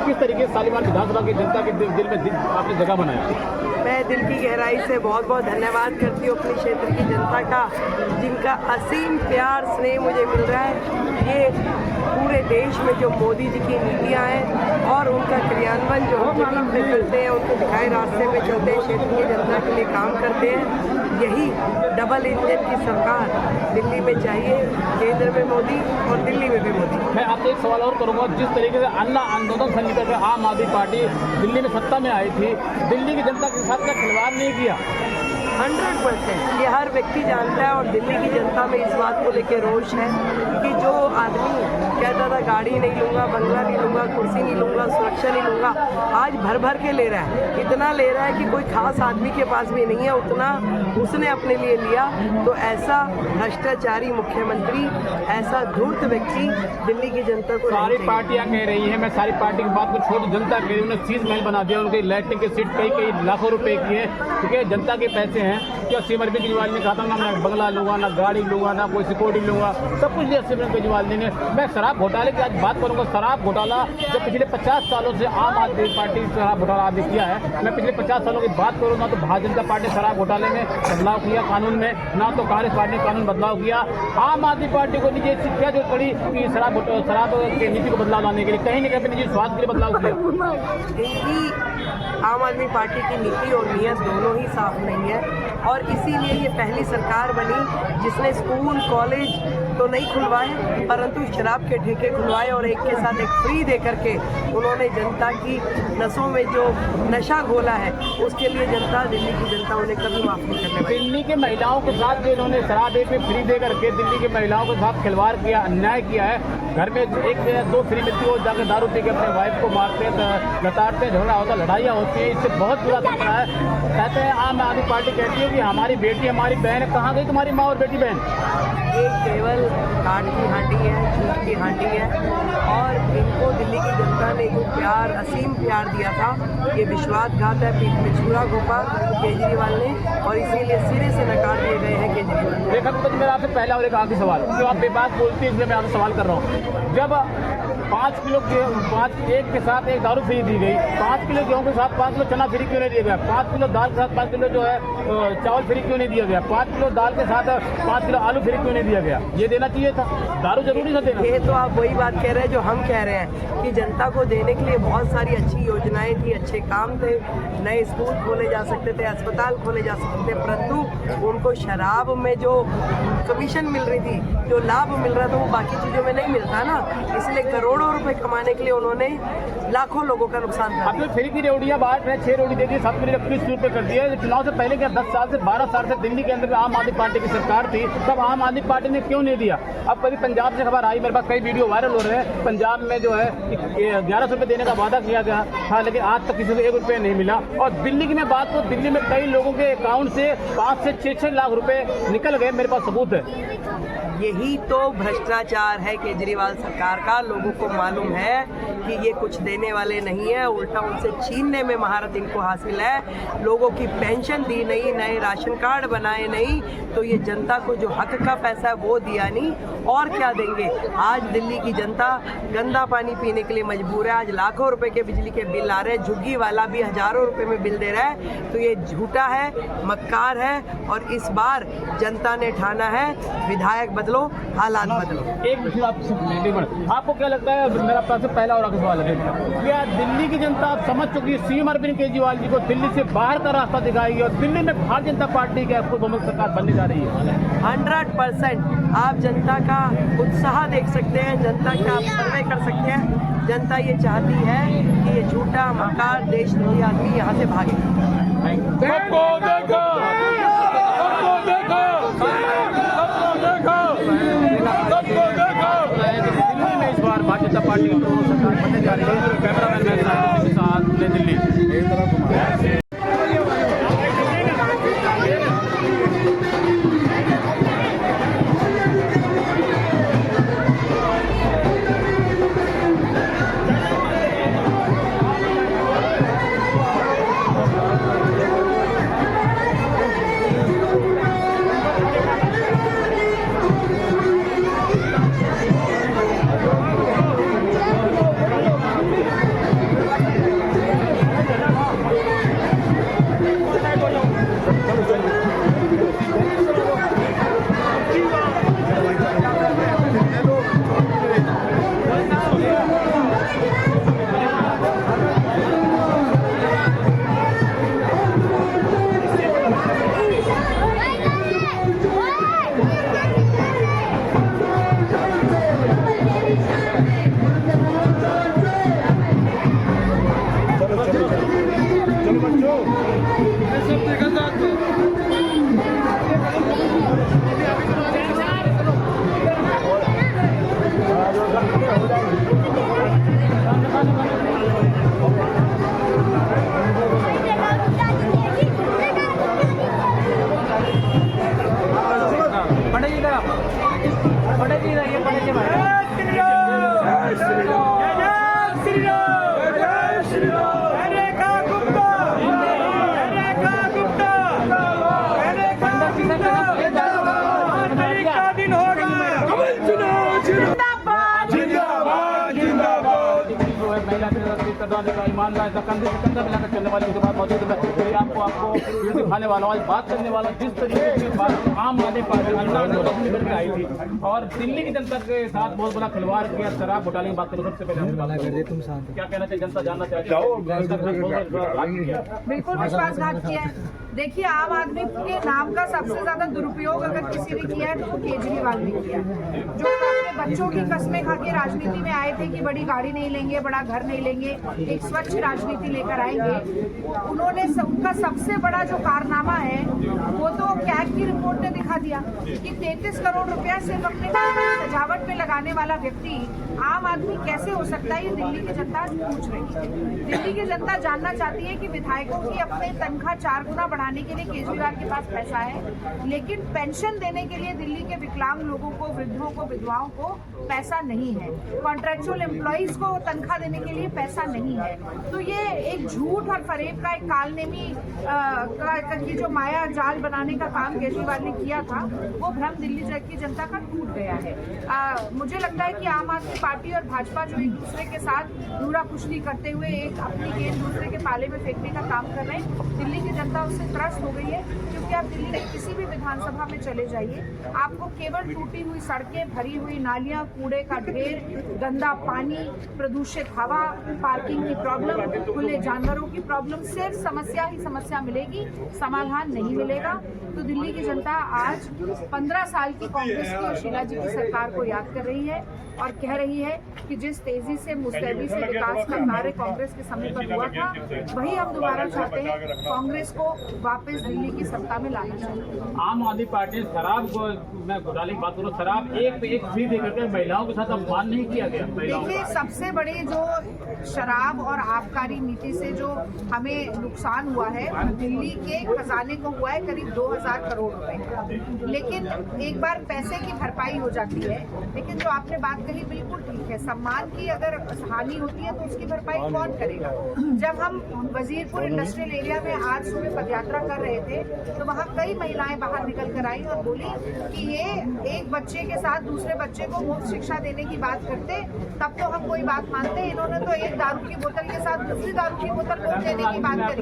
किस तरीके से शालीमार विधानसभा की जनता के दिल में आपने जगह बनाया? मैं दिल की गहराई से बहुत बहुत धन्यवाद करती हूँ अपने क्षेत्र की जनता का, जिनका असीम प्यार स्नेह मुझे मिल रहा है। ये पूरे देश में जो मोदी जी की नीतियाँ हैं और उनका क्रियान्वयन जो हम जमीन पे करते हैं, उनको दिखाए रास्ते पे चलते हैं, क्षेत्र की जनता के लिए काम करते हैं। यही डबल इंजन की सरकार दिल्ली में चाहिए, केंद्र में मोदी और दिल्ली में भी मोदी। मैं आपसे एक सवाल और करूंगा, जिस तरीके से अन्ना आंदोलन से निकल कर आम आदमी पार्टी दिल्ली में सत्ता में आई थी, दिल्ली की जनता के साथ क्या खिलवाड़ नहीं किया? 100% ये हर व्यक्ति जानता है और दिल्ली की जनता में इस बात को लेकर रोष है कि जो आदमी कहता था गाड़ी नहीं लूँगा, बंगला नहीं लूँगा, कुर्सी नहीं लूँगा, सुरक्षा नहीं लूँगा, आज भर भर के ले रहा है। इतना ले रहा है कि कोई खास आदमी के पास भी नहीं है, उतना उसने अपने लिए लिया। तो ऐसा भ्रष्टाचारी मुख्यमंत्री, ऐसा धूर्त व्यक्ति दिल्ली की जनता को सारी पार्टियां कह रही है, मैं सारी पार्टी की बात को छोड़, जनता कह रही है, उन्हें चीज महल बना दिया, उनकी लैट्रिन की सीट कई लाखों रुपए की है, क्योंकि जनता के पैसे हैं। क्या अरविंद केजरीवाल ने कहा था ना मैं बंगला लूंगा, ना गाड़ी लूंगा, ना कोई सिक्योरिटी लूंगा, सब कुछ अरविंद केजरीवाल ने। मैं शराब घोटाले की आज बात करूंगा। शराब घोटाला जो पिछले 50 सालों से आम आदमी पार्टी शराब घोटाला आपने किया है, मैं पिछले 50 सालों की बात करूँ ना तो भारतीय जनता पार्टी ने शराब घोटाले में बदलाव किया कानून में, ना तो कांग्रेस पार्टी ने कानून बदलाव किया। आम आदमी पार्टी को निजी शिक्षा जो पड़ी कि शराब के नीति को बदलाव लाने के लिए कहीं न कहीं निजी स्वास्थ्य के लिए बदलाव किया। आम आदमी पार्टी की नीति और नीयत दोनों ही साफ नहीं है और इसीलिए ये पहली सरकार बनी जिसने स्कूल कॉलेज तो नहीं खुलवाए परंतु शराब के ठेके खुलवाए और एक के साथ एक फ्री दे करके उन्होंने जनता की नसों में जो नशा घोला है उसके लिए जनता, दिल्ली की जनता उन्हें कभी माफ नहीं करने वाली। दिल्ली के महिलाओं के साथ जो इन्होंने शराब एक फ्री दे करके दिल्ली की महिलाओं के साथ खिलवाड़ किया, अन्याय किया है। घर में एक या दो फ्री मिलती हो, जाकर दारू पी के अपने वाइफ को मारते हैं, लताड़ते हैं, झगड़ा होता है, लड़ाइयाँ होती है, इससे बहुत बुरा असर पड़ा है। कहते हैं आम आदमी पार्टी कहती है कि हमारी बेटी हमारी बहन है, कहाँ गई तुम्हारी माँ और बेटी बहन? ये केवल काट की हांडी है, झूठ की हांडी है और इनको दिल्ली की जनता ने जो प्यार, असीम प्यार दिया था, ये विश्वासघात है, पीठ में छुरा घोंपा केजरीवाल ने और इसीलिए सिरे से नकार दिए गए हैं केजरीवाल। देखा तो मेरा आपसे पहला और एक आखिरी सवाल, जो आप बेबाक बोलती है इसलिए मैं आपसे सवाल कर रहा हूँ। जब 5 किलो एक के साथ एक दारू फ्री दी गई, 5 किलो गेहूँ के साथ 5 किलो चना फ्री क्यों नहीं दिया गया? 5 किलो दाल के साथ 5 किलो जो है चावल फ्री क्यों नहीं दिया गया? 5 किलो दाल के साथ 5 किलो आलू फ्री क्यों नहीं दिया गया? ये देना चाहिए था, दारू जरूरी था देना। ये तो आप वही बात कह रहे हैं जो हम कह रहे हैं कि जनता को देने के लिए बहुत सारी अच्छी योजनाएं थी, अच्छे काम थे, नए स्कूल खोले जा सकते थे, अस्पताल खोले जा सकते थे, परंतु उनको शराब में जो कमीशन मिल रही थी, जो लाभ मिल रहा था वो बाकी चीज़ों में नहीं मिलता ना, इसलिए करोड़ों रुपए कमाने के लिए उन्होंने लाखों लोगों का नुकसान कर दिया। फ्री की रेवड़ियाँ बांट रहे, 6 रोटी दे दी, 7 किलो 21 रुपये कर दिए। चुनाव से पहले क्या 10 साल से 12 साल से दिल्ली के अंदर आम आदमी पार्टी की सरकार थी, तब आम आदमी पार्टी ने क्यों नहीं दिया? अब कभी पंजाब से खबर आई, मेरे पास कई वीडियो वायरल हो रहे हैं, पंजाब में जो है 1100 रुपये देने का वादा किया गया था, लेकिन आज तक किसी को 1 रुपये नहीं मिला। और दिल्ली की मैं बात करूँ, दिल्ली में कई लोगों के अकाउंट से 5 से 6 लाख रुपए निकल गए, मेरे पास सबूत है। यही तो भ्रष्टाचार है केजरीवाल सरकार का। लोगों को मालूम है कि ये कुछ देने वाले नहीं है, उल्टा उनसे छीनने में महारत इनको हासिल है। लोगों की पेंशन दी नहीं, नए राशन कार्ड बनाए नहीं, तो ये जनता को जो हक का पैसा है वो दिया नहीं, और क्या देंगे? आज दिल्ली की जनता गंदा पानी पीने के लिए मजबूर है। आज लाखों रुपए के बिजली के बिल आ रहे हैं, झुग्गी वाला भी हजारों रुपए में बिल दे रहा है। तो ये झूठा है, मक्कार है और इस बार जनता ने ठाना है विधायक बदलो, हालात बदलो। एक मिनट आपको क्या लगता है, मेरा आपसे पहला और आखिरी सवाल है, क्या दिल्ली की जनता आप समझ चुकी है सीएम अरविंद केजरीवाल जी को दिल्ली से बाहर का रास्ता दिखाएगी और दिल्ली में भारतीय जनता पार्टी की आपको बहुमत सरकार बनने जा रही है? 100% आप जनता का उत्साह देख सकते हैं, जनता का आप सर्वे कर सकते हैं। जनता ये चाहती है कि ये झूठा मक्कार देशद्रोही आदमी यहाँ से भागे। सबको देखो, सबको देखो, दिल्ली में इस बार भारतीय जनता पार्टी की सरकार बनने जा रही है। कैमरामैन के साथ दिल्ली। बड़े जी रहिए, बड़े जी भाई। ईमानदार कंधे से कंधा मिलाकर चलने वाली उनके बाद मौजूद है। आपको दिखाने वाला आज बात करने वाला जिस तरीके की बात आम आदमी पार्टी निकल के आई थी और दिल्ली की जनता के साथ बहुत बड़ा खिलवाड़ किया शराब घोटाले की बात करो। सबसे पहले क्या कहना चाहिए, जनता जानना चाहती है। बिल्कुल विश्वासघात किया है। देखिए, आम आदमी के नाम का सबसे ज्यादा दुरुपयोग अगर किसी ने किया है तो वो केजरीवाल ने किया है, जो अपने बच्चों की कस्में खा के राजनीति में आए थे कि बड़ी गाड़ी नहीं लेंगे, बड़ा घर नहीं लेंगे, एक स्वच्छ राजनीति लेकर आएंगे। उन्होंने उनका सबसे बड़ा जो कारनामा है वो तो कैग की रिपोर्ट ने दिखा दिया कि 33 करोड़ रुपया सिर्फ अपने सजावट में लगाने वाला व्यक्ति आम आदमी कैसे हो सकता है। ये दिल्ली की जनता पूछ रही है। दिल्ली की जनता जानना चाहती है कि विधायकों की अपने तनख्वाह 4 गुना बढ़ाने के लिए केजरीवाल के पास पैसा है, लेकिन पेंशन देने के लिए दिल्ली के विकलांग लोगों को, वृद्धों को, विधवाओं को पैसा नहीं है। कॉन्ट्रेक्चुअल एम्प्लॉइज को तनख्वाह देने के लिए पैसा नहीं है। तो ये एक झूठ और फरेब का एक कालनेमी की जो माया जाल बनाने का काम केजरीवाल ने किया था, वो भ्रम दिल्ली की जनता का टूट गया है। मुझे लगता है कि आम आदमी पार्टी और भाजपा जो एक दूसरे के साथ दूरा कुश्ती करते हुए एक अपनी गेंद दूसरे के पाले में फेंकने का काम कर रहे हैं, दिल्ली की जनता उससे त्रस्त हो गई है। क्योंकि आप दिल्ली के किसी भी विधानसभा में चले जाइए, आपको केवल टूटी हुई सड़कें, भरी हुई नालियां, कूड़े का ढेर, गंदा पानी, प्रदूषित हवा, पार्किंग की प्रॉब्लम, खुले जानवरों की प्रॉब्लम, सिर्फ समस्या ही समस्या मिलेगी, समाधान नहीं मिलेगा। तो दिल्ली की जनता आज 15 साल की कांग्रेस की और शीला जी की सरकार को याद कर रही है और कह रही है कि जिस तेजी से मुस्तैदी से विकास का कार्य कांग्रेस के समय पर हुआ था, वही हम दोबारा चाहते हैं। कांग्रेस को वापस दिल्ली की सत्ता में लाना चाहिए। आम आदमी पार्टी शराब को, मैं घोटाले की बात करूँ, शराब एक पे एक फ्री देकर महिलाओं के साथ अपमान नहीं किया गया। देखिए, सबसे बड़ी जो शराब और आबकारी नीति से जो हमें नुकसान हुआ है, दिल्ली के खजाने को हुआ है करीब 2000 करोड़ रुपए। लेकिन एक बार पैसे की भरपाई हो जाती है, लेकिन जो आपने बात कही बिल्कुल ठीक है। सम्मान की अगर हानि होती है तो उसकी भरपाई कौन करेगा। जब हम वजीरपुर इंडस्ट्रियल एरिया में आज सुबह पदयात्रा कर रहे थे तो वहाँ कई महिलाएं बाहर निकल कर आई और बोली कि ये एक बच्चे के साथ दूसरे बच्चे को मुफ्त शिक्षा देने की बात करते तब तो हम कोई बात मानते, इन्होंने तो एक दारू की बोतल के साथ दूसरी दारू की बोतल मुफ्त देने की बात करी।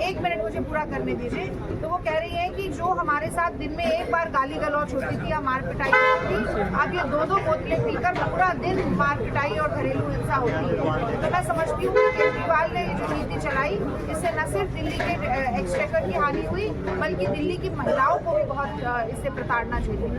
एक मिनट मुझे पूरा करने दीजिए। तो वो कह रही है कि जो हमारे साथ दिन में एक बार गाली गलौच होती थी या मार पिटाई होती थी, अब ये 2-2 बोतलें पीकर पूरा दिन मार पिटाई और घरेलू हिंसा होती है। तो मैं समझती हूँ कि केजरीवाल ने जो नीति चलाई, इससे न सिर्फ दिल्ली के एक्सचेकर की हानि हुई, बल्कि दिल्ली की महिलाओं को भी बहुत इससे प्रताड़ना झेलनी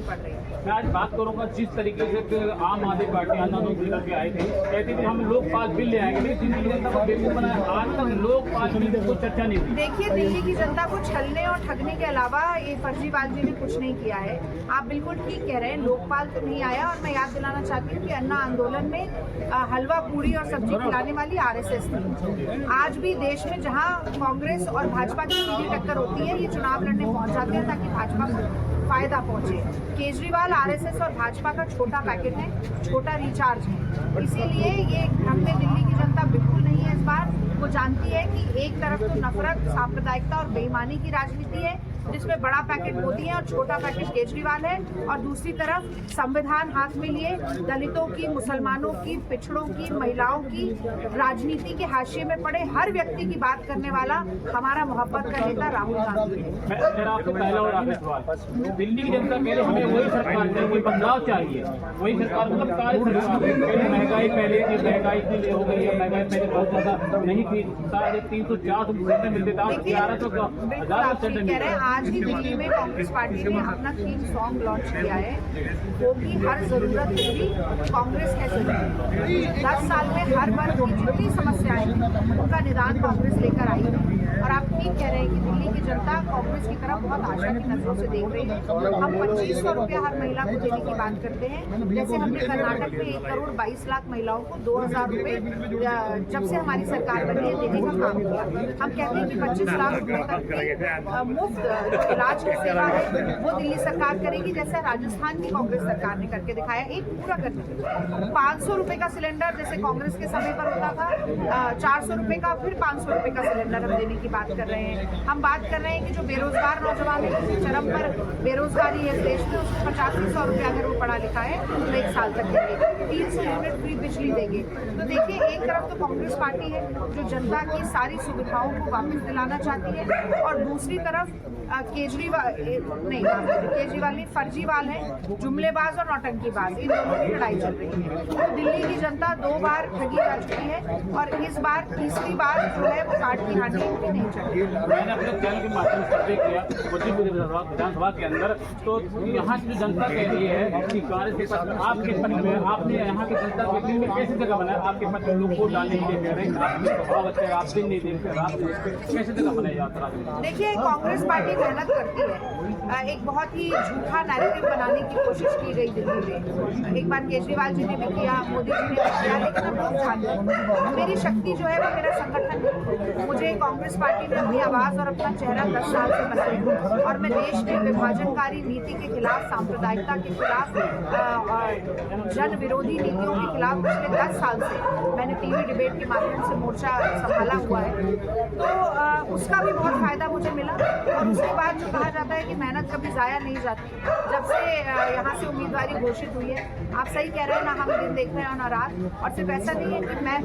पड़ रही है। मैं आज बात करूंगा जिस तरीके से आम आदमी पार्टी आंदोलन लेकर आई थी, कहती थी हम लोकपाल बिल ले आएंगे, लेकिन दिल्ली की जनता को बेवकूफ बनाया। आज तक लोकपाल बिल की कोई चर्चा नहीं हुई। देखिए, दिल्ली की जनता को छलने और ठगने के अलावा ये फर्जीबाजी ने कुछ नहीं किया है। आप बिल्कुल ठीक कह रहे हैं, लोकपाल तो नहीं आया। और मैं याद दिलाना चाहती हूँ कि अन्ना आंदोलन में हलवा पूरी और सब्जी खिलाने वाली RSS थी। आज भी देश में जहाँ कांग्रेस और भाजपा की सीधी टक्कर होती है, ये चुनाव लड़ने पहुंच जाते हैं ताकि भाजपा को फायदा पहुंचे। केजरीवाल RSS और भाजपा का छोटा पैकेट है, छोटा रिचार्ज है। इसीलिए ये हमने दिल्ली की जनता बिल्कुल नहीं है इस बार। वो जानती है कि एक तरफ तो नफरत, सांप्रदायिकता और बेईमानी की राजनीति है, जिसमें बड़ा पैकेट मोदी है और छोटा पैकेट केजरीवाल है, और दूसरी तरफ संविधान हाथ में लिए दलितों की, मुसलमानों की, पिछड़ों की, महिलाओं की, राजनीति के हाशिए में पड़े हर व्यक्ति की बात करने वाला हमारा मोहब्बत का नेता राहुल गांधी है। मेरा आपको पहला और आखिरी सवाल, दिल्ली की जनता कह रही हमें वही सरकार चाहिए, कोई बदलाव चाहिए, वही सरकार मतलब महंगाई पहले इतनी हो गई है, महंगाई पहले बहुत ज्यादा नहीं थी, 300-400 मिलते थे, 1100 आज ही दिल्ली में कांग्रेस पार्टी ने अपना थीम सॉन्ग लॉन्च किया है, वो भी हर जरूरत पूरी कांग्रेस है जरूरी। 10 साल में हर वर्ग की जितनी समस्याएं उनका निदान कांग्रेस लेकर आई है। और आप ठीक कह रहे हैं कि दिल्ली की जनता कांग्रेस की तरफ बहुत आशा की नजरों से देख रही है। हम 2500 रुपया हर महिला को देने की बात करते हैं, जैसे हमने कर्नाटक में 1 करोड़ 22 लाख महिलाओं को 2000 रुपये जब से हमारी सरकार बनी है देने का काम किया। हम कहते हैं कि 25 लाख रुपये तक की मुफ्त जो इलाज की सेवा है वो दिल्ली सरकार करेगी, जैसा राजस्थान की कांग्रेस सरकार ने करके दिखाया। एक पूरा करके 500 रुपये का सिलेंडर जैसे कांग्रेस के समय पर होता था, 400 रुपये का, फिर 500 रुपये का सिलेंडर हम देने की बात कर रहे हैं। हम बात कर रहे हैं कि जो बेरोजगार नौजवान है, चरम पर बेरोजगारी है इस देश में, उसको 8500 रुपये अगर वो पढ़ा लिखा है तो 1 साल तक देंगे, 300 यूनिट फ्री बिजली देंगे। तो देखिए, एक तरफ तो कांग्रेस पार्टी है जो जनता की सारी सुविधाओं को वापस दिलाना चाहती है, और दूसरी तरफ केजरीवाल नहीं फर्जीवाल है, जुमलेबाज और नौटंकीबाज, इन दोनों की लड़ाई चल रही है। तो दिल्ली की जनता 2 बार ठगी जा चुकी है और इस बार तीसरी बार जो है वो कार्ड की हांडी उनकी नहीं चली। मैंने अपने चैनल के माध्यम से सर्वे किया विधानसभा के अंदर, तो यहाँ की जो जनता कह रही है कि कांग्रेस के पास आपके पक्ष में, आपने यहाँ की जनता के दिल में कैसे जगह बनाया, आपके पक्ष में लोग वोट डालने के लिए कह रहे हैं, आपके स्वभाव अच्छा है, आप दिन नहीं देखते, आप कैसे जगह बनाई यात्रा? देखिए, कांग्रेस पार्टी मेहनत करती है। एक बहुत ही झूठा नैरेटिव बनाने की कोशिश की गई दिल्ली में। एक बार केजरीवाल जी ने भी किया, मोदी जी ने भी किया, लेकिन अब लोग जानते हैं मेरी शक्ति जो है वो मेरा संगठन है। मुझे कांग्रेस पार्टी ने अपनी आवाज़ और अपना चेहरा 10 साल से बनाया, और मैं देश की विभाजनकारी नीति के खिलाफ, सांप्रदायिकता के खिलाफ, जन विरोधी नीतियों के खिलाफ पिछले 10 साल से मैंने टीवी डिबेट के माध्यम से मोर्चा संभाला हुआ है। तो उसका भी बहुत फायदा मुझे मिला। और उसके बाद जो कहा जाता है कि मेहनत कभी ज़ाया नहीं जाती, जब से यहाँ से उम्मीदवारी घोषित हुई है, आप सही कह रहे हैं, ना हम दिन देख रहे हैं ना रात। और सिर्फ ऐसा नहीं है कि मैं,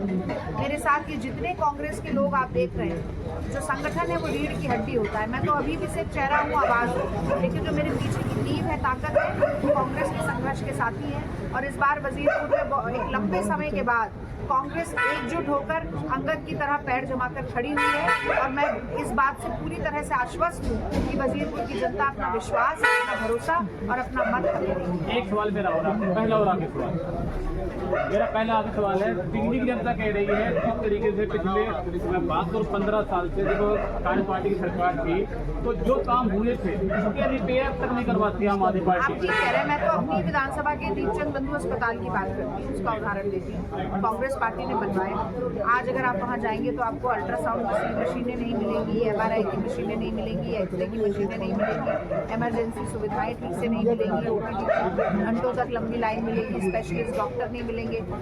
मेरे साथ ये जितने कांग्रेस के लोग आप देख रहे हैं, जो संगठन है वो रीढ़ की हड्डी होता है। मैं तो अभी भी सिर्फ चेहरा हूँ, आवाज़ हूँ, लेकिन जो मेरे पीछे की नींव है, ताकत है, वो कांग्रेस के संघर्ष के साथी है। और इस बार वजीरपुर में एक लंबे समय के बाद कांग्रेस एकजुट होकर अंगद की तरह पैर जमाकर खड़ी हुई है, और मैं इस बात से पूरी तरह से आश्वस्त हूँ कि वजीरपुर की जनता अपना विश्वास, अपना भरोसा और अपना मत करेगी। एक सवाल मेरा हो रहा है, पहला और आखिरी सवाल। मेरा पहला आखिरी सवाल है, दिल्ली की जनता कह रही है किस तरीके से पिछले 5 और 15 साल से जब कांग्रेस पार्टी की सरकार थी, तो जो काम हुए थे उसके रिपेयर तक नहीं करवाती आम आदमी पार्टी। आप ठीक कह रहे हैं। मैं तो अपनी विधानसभा के दीपचंद बंधु अस्पताल की बात करती हूँ, उसका उदाहरण देती हूँ। कांग्रेस पार्टी ने बनवाया। आज अगर आप वहाँ जाएंगे तो आपको अल्ट्रासाउंड मशीनें नहीं मिलेंगी, MRI की मशीनें नहीं मिलेंगी, एक्सरे की मशीनें नहीं मिलेंगी, इमरजेंसी सुविधाएं ठीक से नहीं मिलेंगी, OPD घंटों तक लंबी लाइन मिलेगी, स्पेशलिस्ट डॉक्टर नहीं मिलेंगे।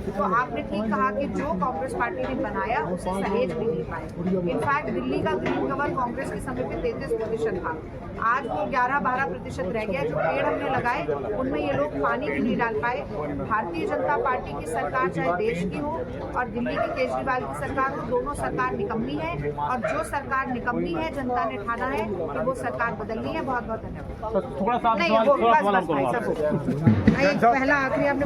तो आपने ठीक कहा कि जो कांग्रेस पार्टी ने बनाया उसे सहेज भी नहीं पाए। इनफैक्ट दिल्ली का ग्रीन कवर कांग्रेस के समय पे 33% था, आज वो 11-12% रह गया। जो पेड़ हमने लगाए उनमें ये लोग पानी भी नहीं डाल पाए। भारतीय जनता पार्टी की सरकार चाहे देश की हो और दिल्ली की केजरीवाल की सरकार हो, दोनों सरकार निकम्मी है, और जो सरकार निकम्मी है जनता ने ठाना है कि वो सरकार बदलनी है। बहुत बहुत धन्यवाद। थोड़ा सा नहीं, वो बस, एक पहला आखिरी आपने